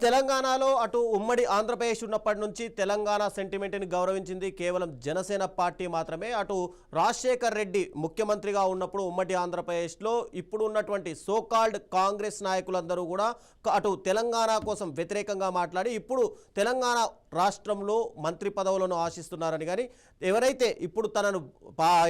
తెలంగాణలో అటు ఉమ్మడి ఆంధ్రప్రదేశ్ ఉన్నప్పటి నుంచి తెలంగాణ సెంటిమెంట్ని గౌరవించింది కేవలం జనసేన పార్టీ మాత్రమే. అటు రాజశేఖర్ రెడ్డి ముఖ్యమంత్రిగా ఉన్నప్పుడు ఉమ్మడి ఆంధ్రప్రదేశ్లో ఇప్పుడు ఉన్నటువంటి సోకాల్డ్ కాంగ్రెస్ నాయకులందరూ కూడా అటు తెలంగాణ కోసం వ్యతిరేకంగా మాట్లాడి ఇప్పుడు తెలంగాణ రాష్ట్రంలో మంత్రి పదవులను ఆశిస్తున్నారని, కానీ ఎవరైతే ఇప్పుడు తనను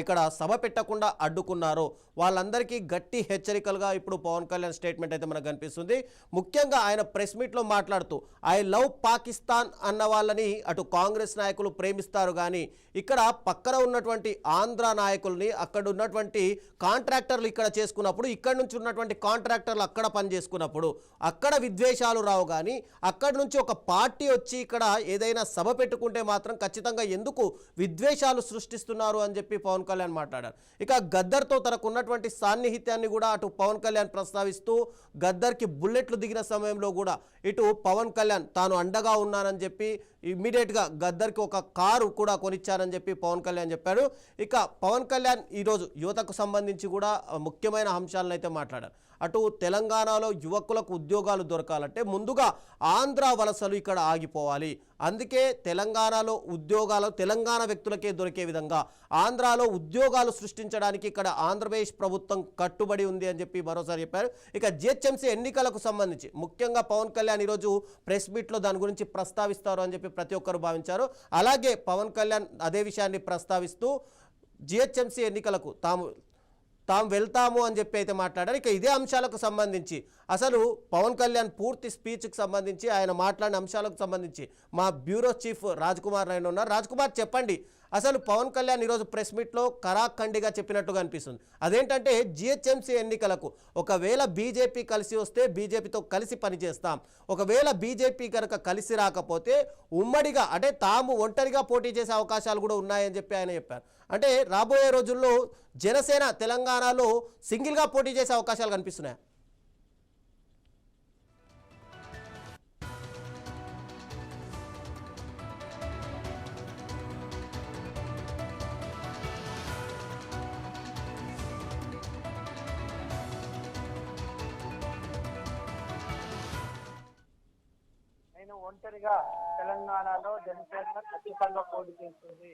ఇక్కడ సభ పెట్టకుండా అడ్డుకున్నారో వాళ్ళందరికీ గట్టి హెచ్చరికలుగా ఇప్పుడు పవన్ కళ్యాణ్ స్టేట్మెంట్ అయితే మనకు కనిపిస్తుంది. ముఖ్యంగా ఆయన ప్రెస్ మీట్లో మాట్లాడుతూ ఐ లవ్ పాకిస్తాన్ అన్న వాళ్ళని అటు కాంగ్రెస్ నాయకులు ప్రేమిస్తారు, కానీ ఇక్కడ పక్కన ఉన్నటువంటి ఆంధ్ర నాయకుల్ని అక్కడ ఉన్నటువంటి కాంట్రాక్టర్లు ఇక్కడ చేసుకున్నప్పుడు, ఇక్కడ నుంచి ఉన్నటువంటి కాంట్రాక్టర్లు అక్కడ పని చేసుకున్నప్పుడు అక్కడ విద్వేషాలు రావు, కానీ అక్కడి నుంచి ఒక పార్టీ వచ్చి ఇక్కడ ఏదైనా సభ పెట్టుకుంటే మాత్రం ఖచ్చితంగా ఎందుకు విద్వేషాలు సృష్టిస్తున్నారు అని చెప్పి పవన్ కళ్యాణ్ మాట్లాడారు. ఇక గద్దర్తో తనకు ఉన్నటువంటి సాన్నిహిత్యాన్ని కూడా అటు పవన్ కళ్యాణ్ ప్రస్తావిస్తూ గద్దర్కి బుల్లెట్లు దిగిన సమయంలో కూడా ఇటు పవన్ కళ్యాణ్ తాను అండగా ఉన్నానని చెప్పి ఇమ్మీడియట్గా గద్దర్కి ఒక కారు కూడా కొనిచ్చారని చెప్పి పవన్ కళ్యాణ్ చెప్పాడు. ఇక పవన్ కళ్యాణ్ ఈరోజు యువతకు సంబంధించి కూడా ముఖ్యమైన అంశాలను అయితే మాట్లాడారు. అటు తెలంగాణలో యువకులకు ఉద్యోగాలు దొరకాలంటే ముందుగా ఆంధ్ర వలసలు ఇక్కడ ఆగిపోవాలి, అందుకే తెలంగాణలో ఉద్యోగాలు తెలంగాణ వ్యక్తులకే దొరికే విధంగా ఆంధ్రాలో ఉద్యోగాలు సృష్టించడానికి ఇక్కడ ఆంధ్రప్రదేశ్ ప్రభుత్వం కట్టుబడి ఉంది అని చెప్పి మరోసారి చెప్పారు. ఇక జిహెచ్ఎంసీ ఎన్నికలకు సంబంధించి ముఖ్యంగా పవన్ కళ్యాణ్ ఈరోజు ప్రెస్ మీట్లో దాని గురించి ప్రస్తావిస్తారు అని చెప్పి ప్రతి ఒక్కరు భావించారు. అలాగే పవన్ కళ్యాణ్ అదే విషయాన్ని ప్రస్తావిస్తూ జిహెచ్ఎంసీ ఎన్నికలకు తాము వెళ్తాము అని చెప్పి అయితే మాట్లాడారు. ఇక ఇదే అంశాలకు సంబంధించి అసలు పవన్ కళ్యాణ్ పూర్తి స్పీచ్కి సంబంధించి ఆయన మాట్లాడిన అంశాలకు సంబంధించి మా బ్యూరో చీఫ్ రాజ్ కుమార్ ఆయన ఉన్నారు. రాజ్ కుమార్, చెప్పండి, అసలు పవన్ కళ్యాణ్ ఈరోజు ప్రెస్ మీట్లో కరాఖండిగా చెప్పినట్టుగా అనిపిస్తుంది. అదేంటంటే జిహెచ్ఎంసీ ఎన్నికలకు ఒకవేళ బీజేపీ కలిసి వస్తే బీజేపీతో కలిసి పనిచేస్తాం, ఒకవేళ బీజేపీ కనుక కలిసి రాకపోతే ఉమ్మడిగా అంటే తాము ఒంటరిగా పోటీ చేసే అవకాశాలు కూడా ఉన్నాయని చెప్పి ఆయన చెప్పారు. అంటే రాబోయే రోజుల్లో జనసేన తెలంగాణలో సింగిల్గా పోటీ చేసే అవకాశాలు కనిపిస్తున్నాయి. ఒంటరిగా తెలంగాణలో జనసేన ఖచ్చితంగా పోటీ చేస్తుంది.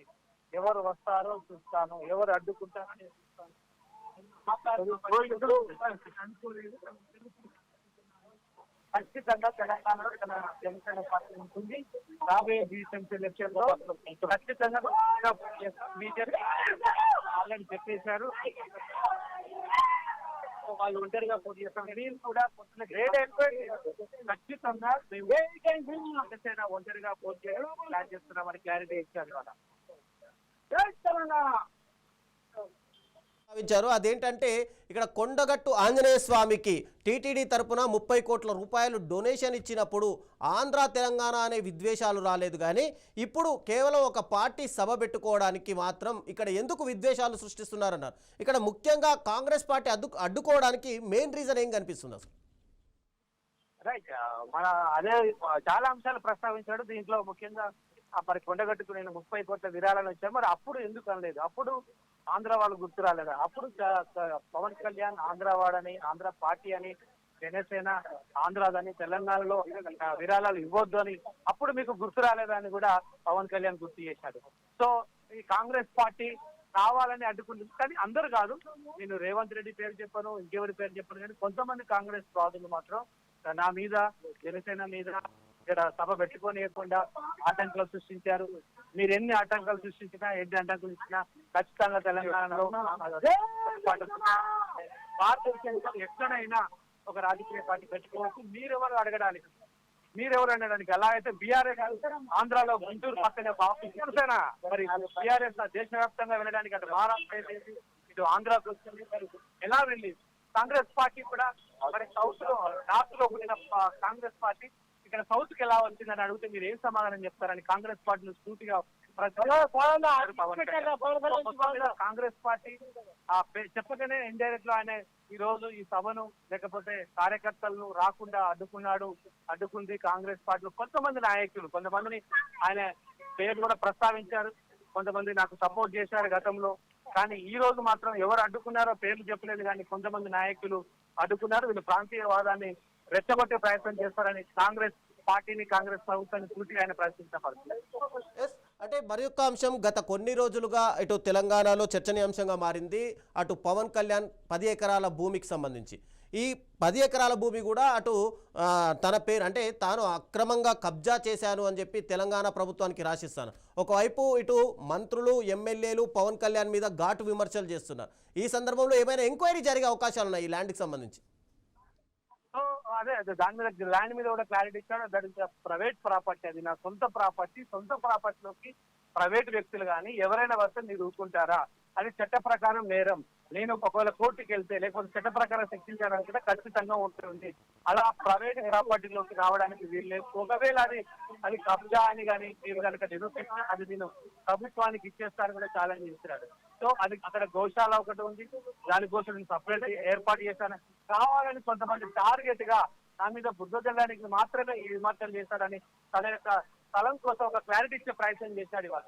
ఎవరు వస్తారో చూస్తాను, ఎవరు అడ్డుకుంటారో చూస్తాను. ఖచ్చితంగా తెలంగాణలో జనసేన పార్టీ ఉంటుంది. రాబోయే జిహెచ్ఎంసీ ఎలక్షన్ లో ఖచ్చితంగా బీజేపీ ఆల్రెడీ చెప్పేశారు, వాళ్ళు ఒంటరిగా పోటీ చేస్తాం. నేను కూడా ఖచ్చితంగా జనసేన ఒంటరిగా పోటీ చేయడం ప్లాన్ చేస్తున్నామని క్లారిటీ ఇచ్చారు. అదేంటంటే ఇక్కడ కొండగట్టు ఆంజనేయ స్వామికి టీటీడీ తరపున 30 కోట్ల రూపాయలు డొనేషన్ ఇచ్చినప్పుడు ఆంధ్ర తెలంగాణ అనే విద్వేషాలు రాలేదు, కానీ ఇప్పుడు కేవలం ఒక పార్టీ సభ పెట్టుకోవడానికి మాత్రం ఇక్కడ ఎందుకు విద్వేషాలు సృష్టిస్తున్నారన్నారు. ఇక్కడ ముఖ్యంగా కాంగ్రెస్ పార్టీ అడ్డుకోవడానికి మెయిన్ రీజన్ ఏం కనిపిస్తుంది అసలు? రైట్, మన అదే చాలా అంశాలు ప్రస్తావించాడు. దీంట్లో ముఖ్యంగా మరి కొండగట్టుకు నేను 30 కోట్ల విరాళాలు వచ్చాను, మరి అప్పుడు ఎందుకు అనలేదు? అప్పుడు ఆంధ్ర వాళ్ళు గుర్తు రాలేదా? అప్పుడు పవన్ కళ్యాణ్ ఆంధ్రవాడని, ఆంధ్ర పార్టీ అని, జనసేన ఆంధ్రాదని, తెలంగాణలో విరాళాలు ఇవ్వద్దు అని అప్పుడు మీకు గుర్తు రాలేదా అని కూడా పవన్ కళ్యాణ్ గుర్తు చేశాడు. సో ఈ కాంగ్రెస్ పార్టీ కావాలని అడ్డుకుంటుంది, కానీ అందరు కాదు. నేను రేవంత్ రెడ్డి పేరు చెప్పను, ఇంకెవరి పేరు చెప్పను, కానీ కొంతమంది కాంగ్రెస్ ప్రాధులు మాత్రం నా మీద, జనసేన మీద ఇక్కడ సభ పెట్టుకోనియకుండా ఆటంకాలు సృష్టించారు. మీరు ఎన్ని ఆటంకాలు సృష్టించినా, ఎన్ని ఆటంకాలు ఇచ్చినా ఖచ్చితంగా తెలంగాణలో భారతదేశంలో ఎక్కడైనా ఒక రాజకీయ పార్టీ పెట్టుకోవచ్చు. మీరెవరు అడగడానికి, అలా అయితే బీఆర్ఎస్ ఆంధ్రాలో గుంటూరు పక్కనే జనసేన మరి బీఆర్ఎస్ దేశవ్యాప్తంగా వెళ్ళడానికి అటు మహారాష్ట్ర ఇటు ఆంధ్రాకు వస్తుంది, ఎలా వెళ్ళి కాంగ్రెస్ పార్టీ కూడా మరి సౌత్ లో నార్త్ లో ఉండిన కాంగ్రెస్ పార్టీ ఇక్కడ సౌత్ కి ఎలా వచ్చిందని అడిగితే మీరు ఏం సమాధానం చెప్తారని కాంగ్రెస్ పార్టీని స్ఫూర్తిగా కాంగ్రెస్ పార్టీ చెప్పగానే ఇండైరెక్ట్ లో ఆయన ఈ రోజు ఈ సభను లేకపోతే కార్యకర్తలను రాకుండా అడ్డుకుంది కాంగ్రెస్ పార్టీలో కొంతమంది నాయకులు. కొంతమందిని ఆయన పేరు కూడా ప్రస్తావించారు, కొంతమంది నాకు సపోర్ట్ చేశారు గతంలో, కానీ ఈ రోజు మాత్రం ఎవరు అడ్డుకున్నారో పేర్లు చెప్పలేదు, కానీ కొంతమంది నాయకులు అడ్డుకున్నారు. వీళ్ళు ప్రాంతీయవాదాన్ని రెచ్చగొట్టే ప్రయత్నం చేస్తారని కాంగ్రెస్ పార్టీని కాంగ్రెస్ ప్రభుత్వాన్ని పూర్తిగా ఆయన ప్రశ్నించిన పరిస్థితి. ఎస్, అంటే మరి ఒక్క అంశం గత కొన్ని రోజులుగా ఇటు తెలంగాణలో చర్చనీయాంశంగా మారింది. అటు పవన్ కళ్యాణ్ 10 ఎకరాల భూమికి సంబంధించి ఈ 10 ఎకరాల భూమి కూడా అటు తన పేరు అంటే తాను అక్రమంగా కబ్జా చేశాను అని చెప్పి తెలంగాణ ప్రభుత్వానికి రాసిస్తాను. ఒకవైపు ఇటు మంత్రులు ఎమ్మెల్యేలు పవన్ కళ్యాణ్ మీద ఘాటు విమర్శలు చేస్తున్నారు. ఈ సందర్భంలో ఏమైనా ఎంక్వైరీ జరిగే అవకాశాలు ఉన్నాయి ఈ ల్యాండ్కి సంబంధించి? సో అదే దాని మీద ల్యాండ్ మీద కూడా క్లారిటీ ఇచ్చాడు. దట్ ఇస్ ప్రైవేట్ ప్రాపర్టీ, అది నా సొంత ప్రాపర్టీ. సొంత ప్రాపర్టీలోకి ప్రైవేట్ వ్యక్తులు కానీ ఎవరైనా వస్తే మీరు ఊరుకుంటారా? అది చట్ట ప్రకారం నేరం. నేను ఒకవేళ కోర్టుకి వెళ్తే లేకపోతే చట్ట ప్రకారం శిక్షించడానికి కూడా ఖచ్చితంగా ఉంటుంది. అలా ప్రైవేట్ ప్రాపర్టీలోకి రావడానికి వీల్లేదు. ఒకవేళ అది కబ్జా అని కానీ మీరు కనుక నిరూపిస్తే అది నేను ప్రభుత్వానికి ఇచ్చేస్తాను కూడా ఛాలెంజ్ చేస్తున్నాడు. సో అది అక్కడ గోశాల ఒకటి ఉంది, దానికోసం నేను సపరేట్ ఏర్పాటు చేశాను. కావాలని కొంతమంది టార్గెట్ గా నా మీద బుద్ధ జల్లానికి మాత్రమే ఈ విమర్శలు చేశాడని తన యొక్క స్థలం కోసం ఒక క్లారిటీ ఇచ్చే ప్రయత్నం చేశాడు ఇవాళ.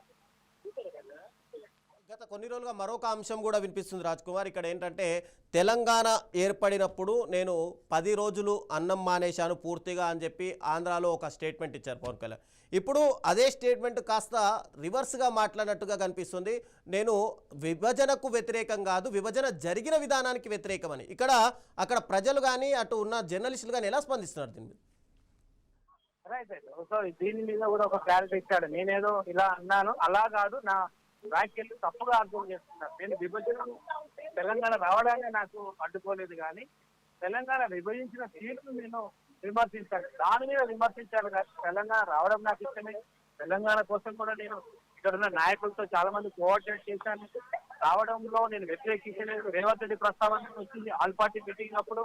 గత కొన్ని రోజులుగా మరొక అంశం కూడా వినిపిస్తుంది రాజ్ కుమార్. ఇక్కడ ఏంటంటే తెలంగాణ ఏర్పడినప్పుడు నేను 10 రోజులు అన్నం మానేశాను పూర్తిగా అని చెప్పి ఆంధ్రాలో ఒక స్టేట్మెంట్ ఇచ్చారు పవన్ కళ్యాణ్. ఇప్పుడు అదే స్టేట్మెంట్ కాస్త రివర్స్గా మాట్లాడినట్టుగా కనిపిస్తుంది. నేను విభజనకు వ్యతిరేకం కాదు, విభజన జరిగిన విధానానికి వ్యతిరేకమని. అక్కడ ప్రజలు కానీ అటు ఉన్న జర్నలిస్టులు కానీ ఎలా స్పందిస్తున్నారు దీని మీద? Right right. సో దీని మీద కూడా ఒక క్లారిటీ ఇచ్చాడు. నేనేదో ఇలా అన్నాను, అలా కాదు, నా వ్యాఖ్యలు తప్పుగా అర్థం చేస్తున్నారు. నేను విభజన తెలంగాణ రావడాన్ని నాకు అడ్డుకోలేదు, కానీ తెలంగాణ విభజించిన తీరును నేను విమర్శించాను. దాని మీద విమర్శించాను కానీ తెలంగాణ రావడం నాకు ఇష్టమే. తెలంగాణ కోసం కూడా నేను ఇక్కడ ఉన్న నాయకులతో చాలా మంది కోఆర్డినేట్ చేశాను. రావడంలో నేను వ్యతిరేకించలేదు. రేవంత్ రెడ్డి ప్రస్తావన వచ్చింది ఆల్ పార్టీ మీటింగ్ అప్పుడు.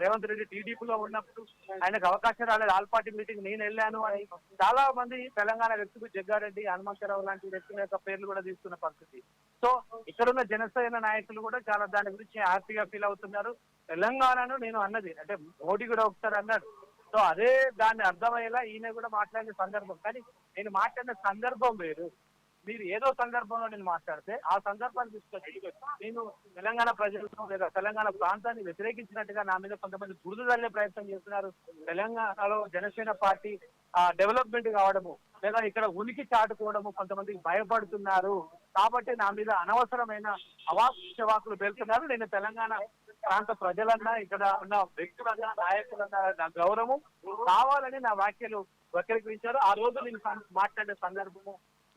రేవంత్ రెడ్డి టీడీపీలో ఉన్నప్పుడు ఆయనకు అవకాశం రాలేదు. ఆల్ పార్టీ మీటింగ్ నేను వెళ్ళాను అని చాలా మంది తెలంగాణ వ్యక్తులు, జగ్గారెడ్డి, హనుమంతరావు లాంటి వ్యక్తుల యొక్క పేర్లు కూడా తీసుకున్న పరిస్థితి. సో ఇక్కడున్న జనసేన నాయకులు కూడా చాలా దాని గురించి హ్యాపీగా ఫీల్ అవుతున్నారు. తెలంగాణను నేను అన్నది అంటే మోడీ కూడా ఒకసారి అన్నాడు. సో అదే దాన్ని అర్థమయ్యేలా ఈయన కూడా మాట్లాడిన సందర్భం, కానీ నేను మాట్లాడిన సందర్భం వేరు. మీరు ఏదో సందర్భంలో నేను మాట్లాడితే ఆ సందర్భాన్ని తీసుకొచ్చి నేను తెలంగాణ ప్రజలను లేదా తెలంగాణ ప్రాంతాన్ని వ్యతిరేకించినట్టుగా నా మీద కొంతమంది బురద చల్లే ప్రయత్నం చేస్తున్నారు. తెలంగాణలో జనసేన పార్టీ డెవలప్మెంట్ కావడము లేదా ఇక్కడ ఉనికి చాటుకోవడము కొంతమందికి భయపడుతున్నారు. కాబట్టి నా మీద అనవసరమైన అవాకులు పేలుతున్నారు. నేను తెలంగాణ ప్రాంత ప్రజలన్నా ఇక్కడ ఉన్న వ్యక్తులన్నా నాయకులన్నా నా గౌరవం కావాలని నా వ్యాఖ్యలు వక్రీకరించారు. ఆ రోజు నేను మాట్లాడే సందర్భము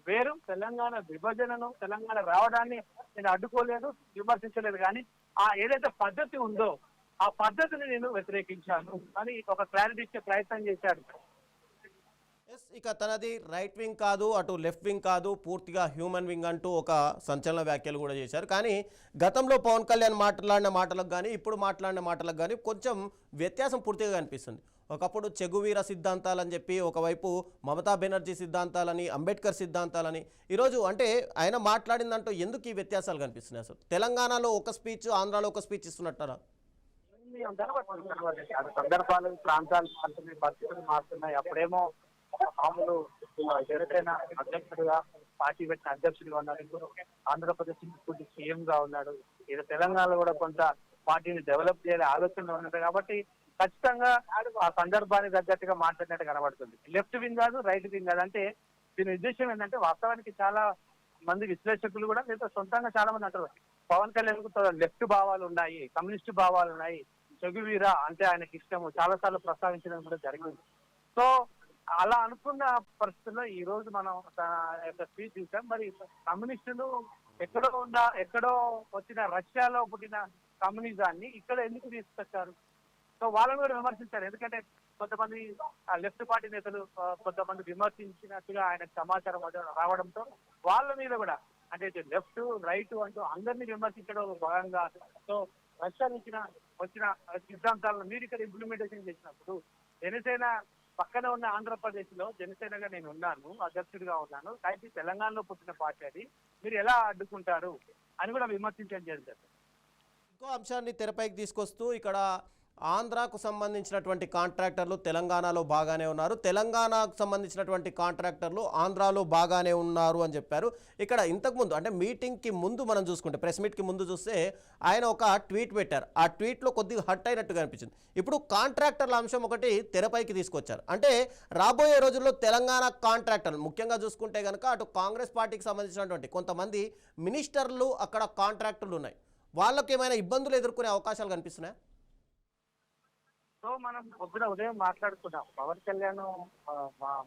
వేరు. తెలంగాణ విభజనను, తెలంగాణ రావడాన్ని నేను అడ్డుకోలేదు, విమర్శించలేదు, కానీ ఆ ఏదైతే పద్ధతి ఉందో ఆ పద్ధతిని నేను వ్యతిరేకించాను అని ఒక క్లారిటీ ఇచ్చే ప్రయత్నం చేశాడు. ఎస్, ఇక తనది రైట్ వింగ్ కాదు, అటు లెఫ్ట్ వింగ్ కాదు, పూర్తిగా హ్యూమన్ వింగ్ అంటూ ఒక సంచలన వ్యాఖ్యలు కూడా చేశారు. కానీ గతంలో పవన్ కళ్యాణ్ మాట్లాడిన మాటలకు కానీ ఇప్పుడు మాట్లాడిన మాటలకు కానీ కొంచెం వ్యత్యాసం పూర్తిగా కనిపిస్తుంది. ఒకప్పుడు చెగువీర సిద్ధాంతాలని చెప్పి ఒకవైపు మమతా బెనర్జీ సిద్ధాంతాలని, అంబేద్కర్ సిద్ధాంతాలని, ఈరోజు అంటే ఆయన మాట్లాడిందంటూ ఎందుకు ఈ వ్యత్యాసాలు కనిపిస్తున్నాయి? అసలు తెలంగాణలో ఒక స్పీచ్, ఆంధ్రాలో ఒక స్పీచ్ ఇస్తున్నట్టారా? సందర్భాలు, ప్రాంతాలు మారుతున్నాయి, పరిస్థితులు మారుతున్నాయి. అప్పుడేమో మామూలు జనసేన అధ్యక్షుడుగా పార్టీ పెట్టిన అధ్యక్షుడిగా ఉన్నాడు. ఇప్పుడు ఆంధ్రప్రదేశ్ డిప్యూటీ సీఎం గా ఉన్నాడు. ఇది తెలంగాణలో కూడా కొంత పార్టీని డెవలప్ చేయాలి ఆలోచన ఉన్నది. కాబట్టి ఖచ్చితంగా ఆ సందర్భానికి తగ్గట్టుగా మాట్లాడినట్టు కనబడుతుంది. లెఫ్ట్ వింగ్ కాదు, రైట్ వింగ్ కాదు. అంటే దీని ఉద్దేశం ఏంటంటే వాస్తవానికి చాలా మంది విశ్లేషకులు కూడా లేదా సొంతంగా చాలా మంది అంటారు పవన్ కళ్యాణ్ లెఫ్ట్ భావాలు ఉన్నాయి, కమ్యూనిస్ట్ భావాలు ఉన్నాయి, చెగువీర అంటే ఆయనకి ఇష్టము, చాలా సార్లు ప్రస్తావించడం కూడా జరిగింది. సో అలా అనుకున్న పరిస్థితుల్లో ఈ రోజు మనం యొక్క స్పీచ్ చూసాం. మరి కమ్యూనిస్టులు ఎక్కడో వచ్చిన రష్యాలో పుట్టిన కమ్యూనిజాన్ని ఇక్కడ ఎందుకు తీసుకొచ్చారు? సో వాళ్ళని కూడా విమర్శించారు. ఎందుకంటే కొంతమంది లెఫ్ట్ పార్టీ నేతలు కొంతమంది విమర్శించినట్టుగా ఆయనకు సమాచారం రావడంతో వాళ్ళ మీద కూడా అంటే లెఫ్ట్ రైట్ అంటూ అందరినీ విమర్శించడం భాగంగా సో రష్యా వచ్చిన సిద్ధాంతాలను మీరు ఇక్కడ ఇంప్లిమెంటేషన్ చేసినప్పుడు జనసేన పక్కన ఉన్న ఆంధ్రప్రదేశ్ లో జనసేనగా నేను ఉన్నాను, అధ్యక్షుడిగా ఉన్నాను, అయితే తెలంగాణలో పుట్టిన పార్టీ అది మీరు ఎలా అడ్డుకుంటారు అని కూడా విమర్శించడం జరిగింది. ఇంకో అంశాన్ని తెరపైకి తీసుకొస్తూ ఇక్కడ ఆంధ్రాకు సంబంధించినటువంటి కాంట్రాక్టర్లు తెలంగాణలో బాగానే ఉన్నారు, తెలంగాణకు సంబంధించినటువంటి కాంట్రాక్టర్లు ఆంధ్రాలో బాగానే ఉన్నారు అని చెప్పారు. ఇక్కడ ఇంతకుముందు అంటే మీటింగ్కి ముందు మనం చూసుకుంటే, ప్రెస్ మీట్కి ముందు చూస్తే ఆయన ఒక ట్వీట్ పెట్టారు. ఆ ట్వీట్లో కొద్దిగా హట్ అయినట్టుగా అనిపించింది. ఇప్పుడు కాంట్రాక్టర్ల అంశం ఒకటి తెరపైకి తీసుకొచ్చారు. అంటే రాబోయే రోజుల్లో తెలంగాణ కాంట్రాక్టర్లు ముఖ్యంగా చూసుకుంటే కనుక అటు కాంగ్రెస్ పార్టీకి సంబంధించినటువంటి కొంతమంది మినిస్టర్లు అక్కడ కాంట్రాక్టర్లు ఉన్నాయి, వాళ్ళకి ఏమైనా ఇబ్బందులు ఎదుర్కొనే అవకాశాలు కనిపిస్తున్నాయి. సో మనం పొద్దున ఉదయం మాట్లాడుకున్నాం, పవన్ కళ్యాణ్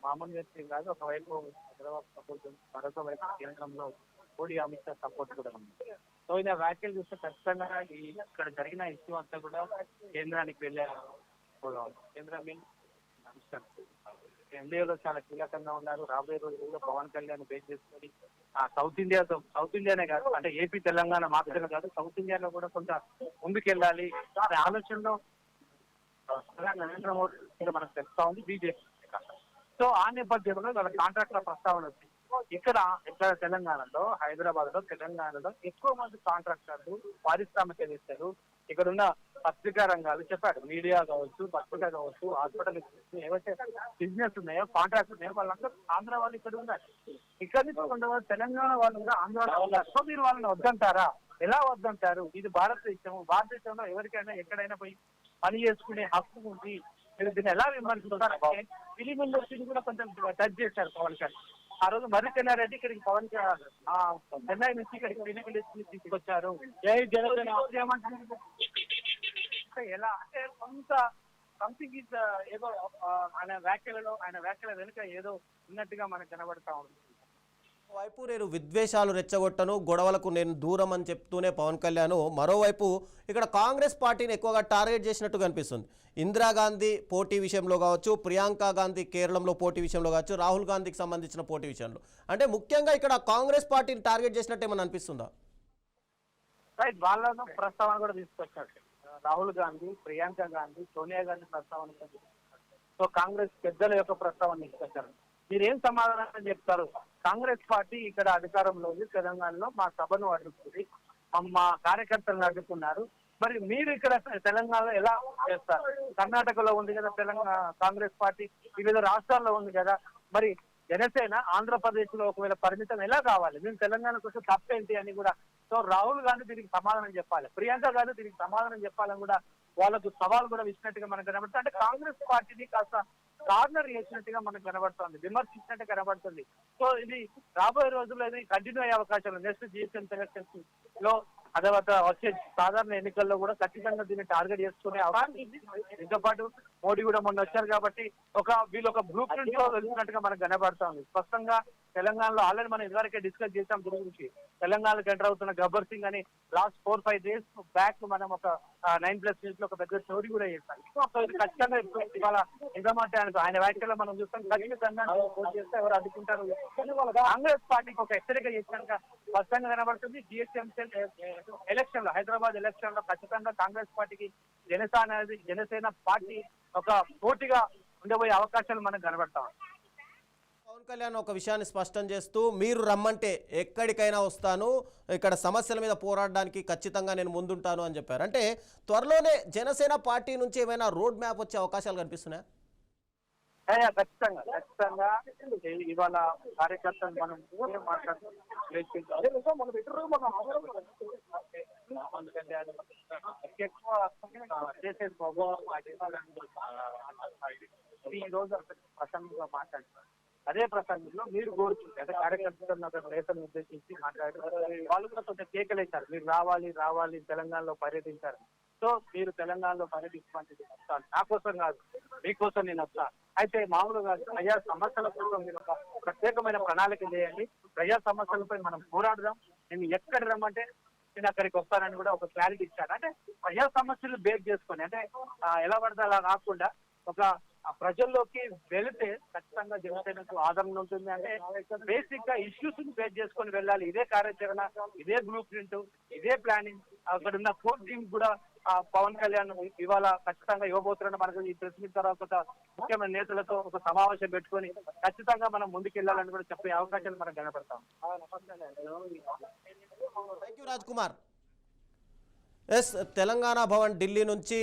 మామూలు వ్యక్తి కాదు. ఒకవైపు హైదరాబాద్ సపోర్ట్, మరొక వైపు కేంద్రంలో మోడీ అమిత్ షా సపోర్ట్ కూడా ఉంది. సో ఇలా వ్యాఖ్యలు చూస్తే ఖచ్చితంగా ఇక్కడ జరిగిన ఇష్యూ అంతా కూడా కేంద్రానికి వెళ్ళే కేంద్రం ఎన్డీఏలో చాలా కీలకంగా ఉన్నారు. రాబోయే రోజుల్లో పవన్ కళ్యాణ్ బేస్ చేసుకొని సౌత్ ఇండియానే కాదు, అంటే ఏపీ తెలంగాణ మాత్రమే కాదు, సౌత్ ఇండియాలో కూడా కొంత ముందుకెళ్ళాలి అనే ఆలోచనలో నరేంద్ర మోడీ మనకు తెలుస్తా ఉంది, బీజేపీ. సో ఆ నేపథ్యంలో వాళ్ళ కాంట్రాక్ట్ల ప్రస్తావన వచ్చింది. ఇక్కడ తెలంగాణలో, హైదరాబాద్ లో, తెలంగాణలో ఎక్కువ మంది కాంట్రాక్టర్లు, పారిశ్రామికవేత్తలు, ఇక్కడ ఉన్న పత్రికా రంగాలు చెప్పారు, మీడియా కావచ్చు, పత్రిక కావచ్చు, హాస్పిటల్ ఏవైతే బిజినెస్ ఉన్నాయో, కాంట్రాక్ట్ ఉన్నాయో, వాళ్ళందరూ ఆంధ్ర వాళ్ళు ఇక్కడ ఉన్నారు. ఇక్కడ నుంచి కొంతమంది తెలంగాణ వాళ్ళు కూడా ఆంధ్రాలో ఉన్నారు. సో మీరు వాళ్ళని వద్దంటారా? ఎలా వద్దంటారు? ఇది భారతదేశంలో ఎవరికైనా ఎక్కడైనా పోయి పని చేసుకునే హక్కు ఉంది. మీరు దీన్ని ఎలా విమర్శిస్తారంటే ఫిలిం ఇండస్ట్రీని కూడా కొంచెం టచ్ చేశారు పవన్ కళ్యాణ్. ఆ రోజు మర్రి చెన్నారెడ్డి ఇక్కడికి చెన్నై నుంచి ఇక్కడికి ఫిలిం ఇండస్ట్రీ తీసుకొచ్చారు. ఎలా అంటే కొంత సంథింగ్ ఇస్ ఏదో ఆయన వ్యాఖ్యల వెనుక ఏదో ఉన్నట్టుగా మనకు కనబడతా ఉంది. వైపు నేను విద్వేషాలు రెచ్చగొట్టను, గొడవలకు నేను దూరం అని చెప్తూనే పవన్ కళ్యాణ్ మరోవైపు ఇక్కడ కాంగ్రెస్ పార్టీని ఎక్కువగా టార్గెట్ చేసినట్టు కనిపిస్తుంది. ఇందిరాగాంధీ పోటీ విషయంలో కావచ్చు, ప్రియాంక గాంధీ కేరళంలో పోటీ విషయంలో కావచ్చు, రాహుల్ గాంధీకి సంబంధించిన పోటీ విషయంలో, అంటే ముఖ్యంగా ఇక్కడ కాంగ్రెస్ పార్టీని టార్గెట్ చేసినట్టు ఏమని అనిపిస్తుందా? రైట్, వాళ్ళను ప్రస్తావన కూడా తీసుకొచ్చారు. రాహుల్ గాంధీ, ప్రియాంక గాంధీ, సోనియా గాంధీ ప్రస్తావన, సో కాంగ్రెస్ పెద్దల యొక్క ప్రస్తావన తీసుకొచ్చారు. మీరేం సమాధానం చెప్తారు? కాంగ్రెస్ పార్టీ ఇక్కడ అధికారంలో ఉంది, తెలంగాణలో మా సభను అడ్డుకుంది, మా కార్యకర్తలను అడ్డుకున్నారు. మరి మీరు ఇక్కడ తెలంగాణలో ఎలా చేస్తారు? కర్ణాటకలో ఉంది కదా తెలంగాణ కాంగ్రెస్ పార్టీ, వివిధ రాష్ట్రాల్లో ఉంది కదా. మరి జనసేన ఆంధ్రప్రదేశ్ లో ఒకవేళ పరిమితం ఎలా కావాలి? మేము తెలంగాణ కోసం తప్పేంటి అని కూడా. సో రాహుల్ గాంధీ దీనికి సమాధానం చెప్పాలి, ప్రియాంక గాంధీ దీనికి సమాధానం చెప్పాలని కూడా వాళ్ళకు సవాల్ కూడా ఇచ్చినట్టుగా మనకు కనబడుతుంది. అంటే కాంగ్రెస్ పార్టీని కాస్త కార్నర్ చేసినట్టుగా మనకు కనబడుతుంది, విమర్శించినట్టు కనబడుతుంది. సో ఇది రాబోయే రోజుల్లో కంటిన్యూ అయ్యే అవకాశాలు. నెక్స్ట్ జిఎస్ఎం ఎలక్షన్స్ లో, తర్వాత వచ్చే సాధారణ ఎన్నికల్లో కూడా ఖచ్చితంగా దీన్ని టార్గెట్ చేసుకునే అవకాశం ఉంది. దీంతో పాటు మోడీ కూడా మొన్న వచ్చారు కాబట్టి వీళ్ళు ఒక బ్లూ ప్రింట్ లో వెళ్తున్నట్టుగా మనకు కనబడుతుంది. స్పష్టంగా తెలంగాణలో ఆల్రెడీ మనం ఇదివరకే డిస్కస్ చేసాం దీని గురించి. తెలంగాణకు ఎంటర్ అవుతున్న గబ్బర్ సింగ్ అని లాస్ట్ 4-5 days బ్యాక్ మనం ఒక 9+ news లో ఒక పెద్ద స్టోరీ కూడా చేస్తాం. సో ఇది ఖచ్చితంగా ఇవాళ నిజమంటే ఆయన వ్యాఖ్యలో మనం చూస్తాం, ఖచ్చితంగా చేస్తే ఎవరు అడ్డుకుంటారు. కాంగ్రెస్ పార్టీకి ఒక హెచ్చరిక చేసినాక స్పష్టంగా కనబడుతుంది. జిఎస్ఎం ఎలక్షన్ లో, హైదరాబాద్ ఎలక్షన్ లో ఖచ్చితంగా కాంగ్రెస్ పార్టీకి జనసేన పార్టీ ఒక పోటీగా ఉండబోయే అవకాశాలు మనకు కనబడతాం. పవన్ కళ్యాణ్ ఒక విషయాన్ని స్పష్టం చేస్తూ, మీరు రమ్మంటే ఎక్కడికైనా వస్తాను, ఇక్కడ సమస్యల మీద పోరాడడానికి ఖచ్చితంగా నేను ముందుంటాను అని చెప్పారు. అంటే త్వరలోనే జనసేన పార్టీ నుంచి ఏమైనా రోడ్ మ్యాప్ వచ్చే అవకాశాలు కనిపిస్తున్నాయా? ఖచ్చితంగా ఇవాళ కార్యకర్తలు మనం ఈ రోజు ప్రసంగంగా మాట్లాడుతున్నారు. అదే ప్రసంగంలో మీరు కోరుతుంది అంటే కార్యకర్తలను నేతలను ఉద్దేశించి మాట్లాడారు. వాళ్ళు కూడా కొంచెం కేకలేశారు, మీరు రావాలి తెలంగాణలో పర్యటించారు. సో మీరు తెలంగాణలో పర్యటించమంటే వస్తాను, నా కోసం కాదు మీకోసం నేను వస్తా. అయితే మామూలుగా ప్రజా సమస్యల కోసం మీరు ఒక ప్రత్యేకమైన ప్రణాళిక చేయండి, ప్రజా సమస్యలపై మనం పోరాడదాం, నేను ఎక్కడ రమ్మంటే నేను అక్కడికి వస్తానని కూడా ఒక క్లారిటీ ఇచ్చారు. అంటే ప్రజా సమస్యలు బేస్ చేసుకొని, అంటే ఎలా పడితే అలా కాకుండా ఒక ప్రజల్లోకి వెళితే ఖచ్చితంగా జనసేనకు ఆదరణ ఉంటుంది. అంటే బేసిక్ గా ఇష్యూస్ ని బేస్ చేసుకొని వెళ్ళాలి. ఇదే కార్యాచరణ, ఇదే బ్లూ ప్రింట్, ఇదే ప్లానింగ్ అక్కడ ఉన్న కోర్ టీమ్ కూడా పవన్ కళ్యాణ్ ఇవాళ ఖచ్చితంగా ఇవ్వబోతున్న మనకు ఈ ప్రెస్ మీట్ తర్వాత ముఖ్యమైన నేతలతో ఒక సమావేశం పెట్టుకొని ఖచ్చితంగా మనం ముందుకెళ్లాలని కూడా చెప్పే అవకాశాలు మనకు కనపడతాం. Thank you Raj Kumar. Yes, Telangana Bhavan Delhi నుంచి